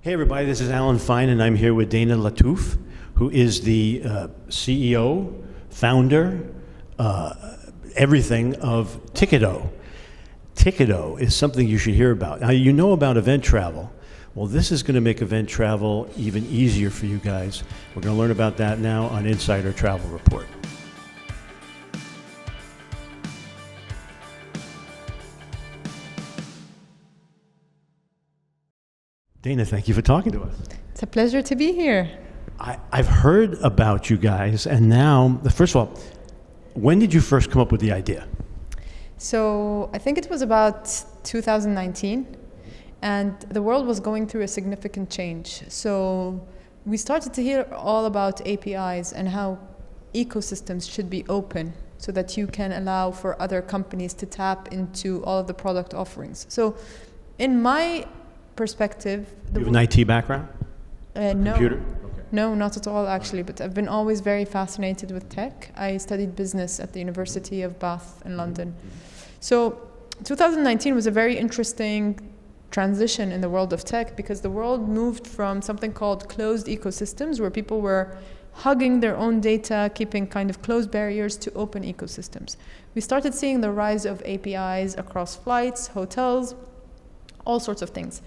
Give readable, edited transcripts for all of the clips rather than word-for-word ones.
Hey everybody, this is Alan Fine and I'm here with Dana Latouf, who is the CEO, founder, everything of Tickitto. Tickitto is something you should hear about. Now you know about event travel. Well, this is going to make event travel even easier for you guys. We're going to learn about that now on Insider Travel Report. Dana, thank you for talking to us. It's a pleasure to be here. I've heard about you guys, and now, first of all, when did you first come up with the idea? So I think it was about 2019, and the world was going through a significant change. So we started to hear all about APIs and how ecosystems should be open so that you can allow for other companies to tap into all of the product offerings. So in my perspective... You have an IT background? No. Computer? Okay. No, not at all actually, but I've been always very fascinated with tech. I studied business at the University of Bath in London. So 2019 was a very interesting transition in the world of tech because the world moved from something called closed ecosystems where people were hugging their own data, keeping kind of closed barriers, to open ecosystems. We started seeing the rise of APIs across flights, hotels, all sorts of things.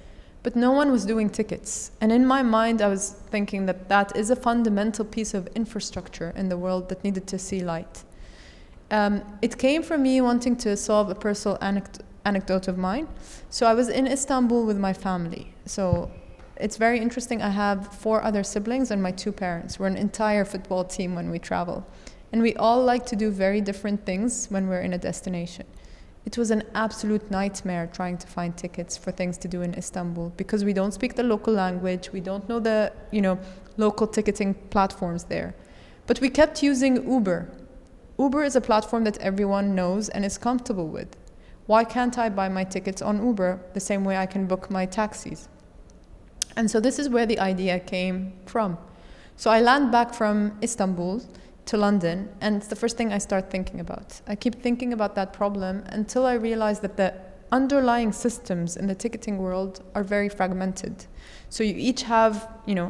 But no one was doing tickets. And in my mind, I was thinking that that is a fundamental piece of infrastructure in the world that needed to see light. It came from me wanting to solve a personal anecdote of mine. So I was in Istanbul with my family. So it's very interesting. I have 4 other siblings and my 2 parents. We're an entire football team when we travel. And we all like to do very different things when we're in a destination. It was an absolute nightmare trying to find tickets for things to do in Istanbul because we don't speak the local language, we don't know the local ticketing platforms there. But we kept using Uber. Uber is a platform that everyone knows and is comfortable with. Why can't I buy my tickets on Uber the same way I can book my taxis? And so this is where the idea came from. So I land back from Istanbul to London, and it's the first thing I start thinking about. I keep thinking about that problem until I realize that the underlying systems in the ticketing world are very fragmented. So you each have,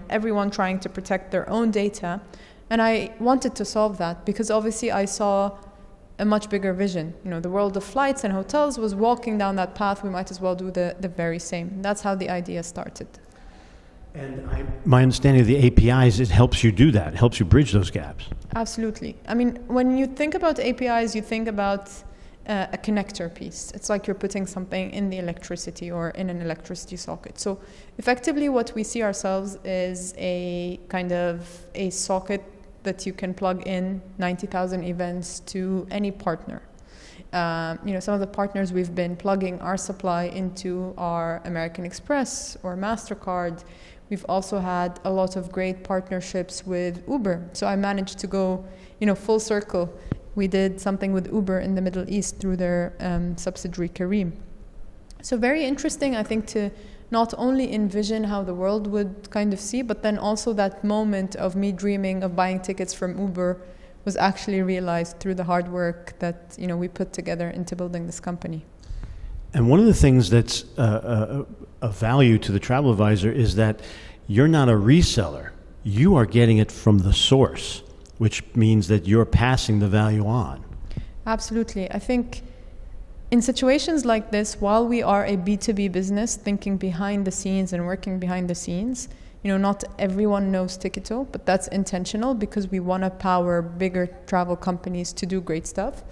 everyone trying to protect their own data, and I wanted to solve that because obviously I saw a much bigger vision. The world of flights and hotels was walking down that path. We might as well do the very same. That's how the idea started. And my understanding of the APIs, it helps you do that. It helps you bridge those gaps. Absolutely. I mean, when you think about APIs, you think about a connector piece. It's like you're putting something in the electricity or in an electricity socket. So effectively what we see ourselves is a kind of a socket that you can plug in 90,000 events to any partner. Some of the partners we've been plugging our supply into are American Express or MasterCard. We've also had a lot of great partnerships with Uber. So I managed to go, full circle. We did something with Uber in the Middle East through their subsidiary Careem. So very interesting, I think, to not only envision how the world would kind of see, but then also that moment of me dreaming of buying tickets from Uber was actually realized through the hard work that we put together into building this company. And one of the things that's of value to the travel advisor is that you're not a reseller. You are getting it from the source, which means that you're passing the value on. Absolutely. I think in situations like this, while we are a B2B business thinking behind the scenes and working behind the scenes, not everyone knows Tickitto, but that's intentional because we want to power bigger travel companies to do great stuff.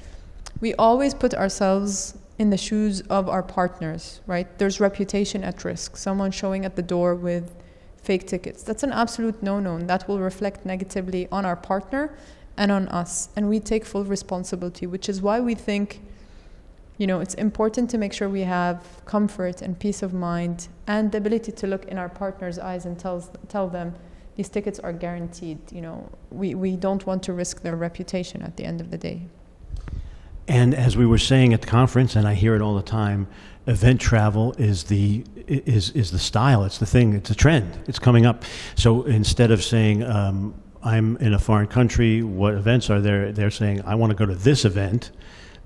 We always put ourselves in the shoes of our partners, right? There's reputation at risk. Someone showing at the door with fake tickets. That's an absolute no-no, and that will reflect negatively on our partner and on us. And we take full responsibility, which is why we think, it's important to make sure we have comfort and peace of mind and the ability to look in our partner's eyes and tell them these tickets are guaranteed. We don't want to risk their reputation at the end of the day. And as we were saying at the conference, and I hear it all the time, event travel is the style. It's the thing. It's a trend. It's coming up. So instead of saying I'm in a foreign country, what events are there? They're saying I want to go to this event,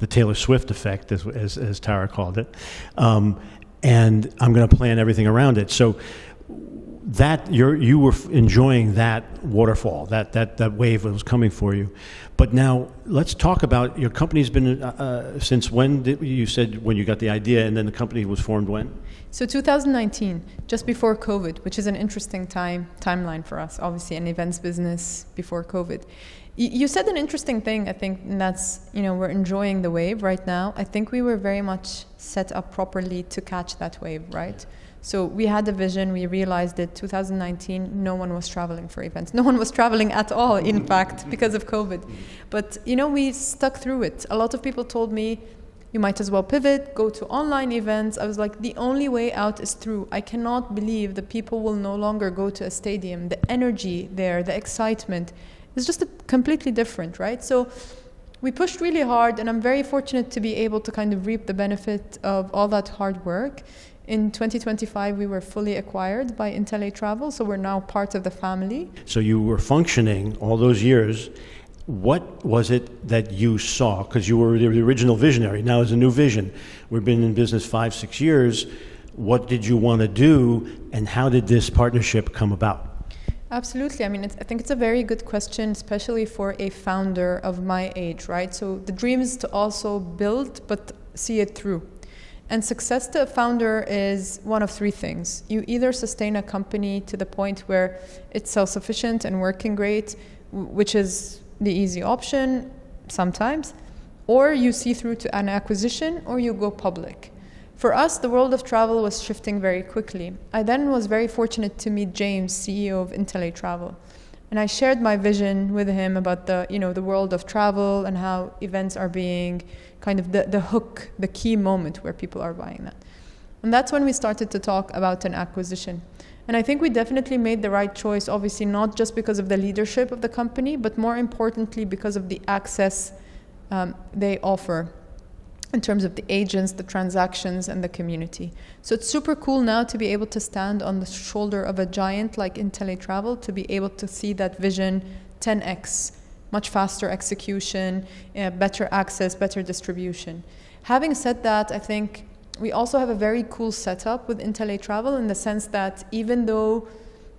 the Taylor Swift effect, as Tara called it, and I'm going to plan everything around it. So you were enjoying that waterfall, that wave that was coming for you. But now let's talk about your company's been since when you said when you got the idea, and then the company was formed when? So 2019, just before COVID, which is an interesting timeline for us, obviously an events business before COVID. You said an interesting thing, I think, and that's, we're enjoying the wave right now. I think we were very much set up properly to catch that wave, right? So we had a vision, we realized that 2019, no one was traveling for events. No one was traveling at all, in fact, because of COVID. But, we stuck through it. A lot of people told me, you might as well pivot, go to online events. I was like, the only way out is through. I cannot believe that people will no longer go to a stadium. The energy there, the excitement, is just completely different, right? So we pushed really hard, and I'm very fortunate to be able to kind of reap the benefit of all that hard work. In 2025, we were fully acquired by Tickitto, so we're now part of the family. So you were functioning all those years. What was it that you saw? Because you were the original visionary. Now it's a new vision. We've been in business 5-6 years. What did you want to do, and how did this partnership come about? Absolutely. I mean, I think it's a very good question, especially for a founder of my age, right? So the dream is to also build, but see it through. And success to a founder is one of three things. You either sustain a company to the point where it's self-sufficient and working great, which is the easy option sometimes, or you see through to an acquisition, or you go public. For us, the world of travel was shifting very quickly. I then was very fortunate to meet James, CEO of Tickitto, and I shared my vision with him about the world of travel and how events are being kind of the hook, the key moment where people are buying that. And that's when we started to talk about an acquisition. And I think we definitely made the right choice, obviously not just because of the leadership of the company, but more importantly because of the access they offer in terms of the agents, the transactions, and the community. So it's super cool now to be able to stand on the shoulder of a giant like Tickitto, to be able to see that vision 10x, much faster execution, better access, better distribution. Having said that, I think we also have a very cool setup with Tickitto in the sense that even though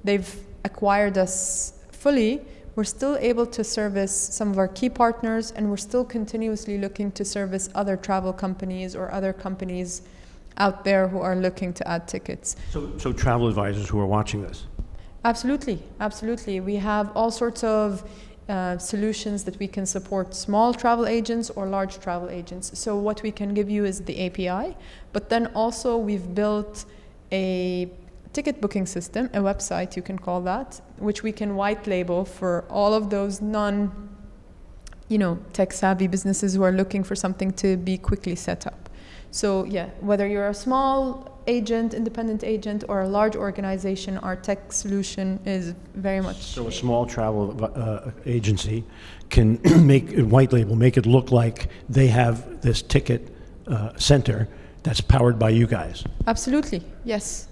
they've acquired us fully, we're still able to service some of our key partners, and we're still continuously looking to service other travel companies or other companies out there who are looking to add tickets. So travel advisors who are watching this? Absolutely, absolutely. We have all sorts of solutions that we can support small travel agents or large travel agents. So what we can give you is the API, but then also we've built a ticket booking system, a website you can call that, which we can white label for all of those tech savvy businesses who are looking for something to be quickly set up. So yeah, whether you're a small agent, independent agent, or a large organization, our tech solution is very much. So a small travel agency can make it white label, make it look like they have this ticket center that's powered by you guys. Absolutely, yes.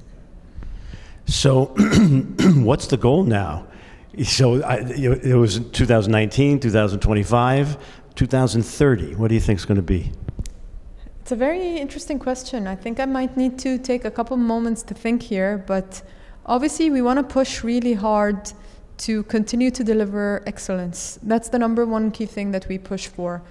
So what's the goal now? So it was 2019, 2025, 2030. What do you think is going to be? It's a very interesting question. I think I might need to take a couple moments to think here, but obviously we want to push really hard to continue to deliver excellence. That's the number one key thing that we push for.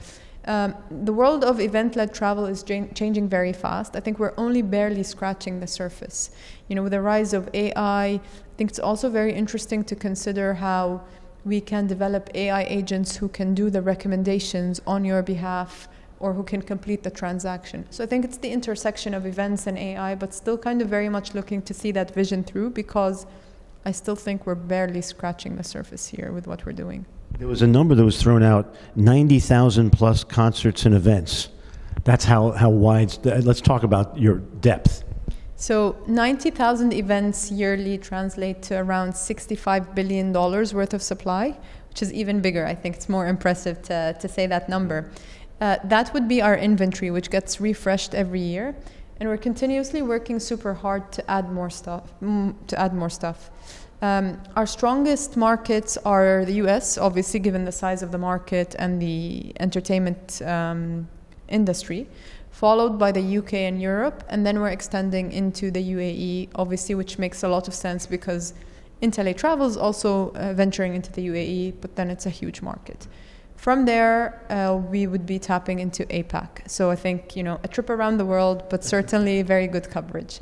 The world of event-led travel is changing very fast. I think we're only barely scratching the surface. With the rise of AI, I think it's also very interesting to consider how we can develop AI agents who can do the recommendations on your behalf or who can complete the transaction. So I think it's the intersection of events and AI, but still kind of very much looking to see that vision through, because I still think we're barely scratching the surface here with what we're doing. There was a number that was thrown out, 90,000 plus concerts and events. That's how wide. Let's talk about your depth. So 90,000 events yearly translate to around $65 billion worth of supply, which is even bigger. I think it's more impressive to say that number. That would be our inventory, which gets refreshed every year. And we're continuously working super hard to add more stuff. Our strongest markets are the US, obviously, given the size of the market and the entertainment industry. followed by the UK and Europe, and then we're extending into the UAE, obviously, which makes a lot of sense because IntelliTravel is also venturing into the UAE, but then it's a huge market. From there, we would be tapping into APAC. So I think, a trip around the world, but certainly very good coverage.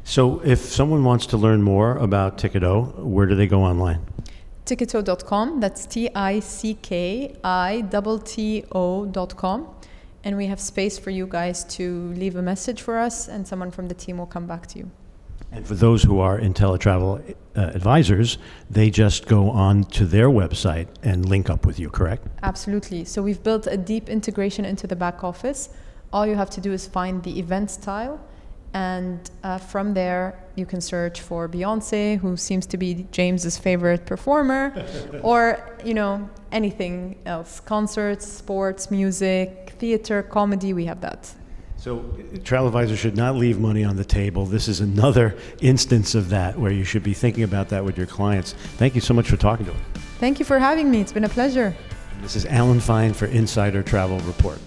So if someone wants to learn more about Tickitto, where do they go online? Tickitto.com, that's Tickitto.com. And we have space for you guys to leave a message for us, and someone from the team will come back to you. And for those who are IntelliTravel advisors, they just go on to their website and link up with you, correct? Absolutely. So we've built a deep integration into the back office. All you have to do is find the events tile, and from there you can search for Beyonce, who seems to be James's favorite performer, or anything else: concerts, sports, music, theater, comedy. We have that. So travel advisors should not leave money on the table. This is another instance of that where you should be thinking about that with your clients. Thank you so much for talking to us. Thank you for having me. It's been a pleasure. This is Alan Fine for Insider Travel Report.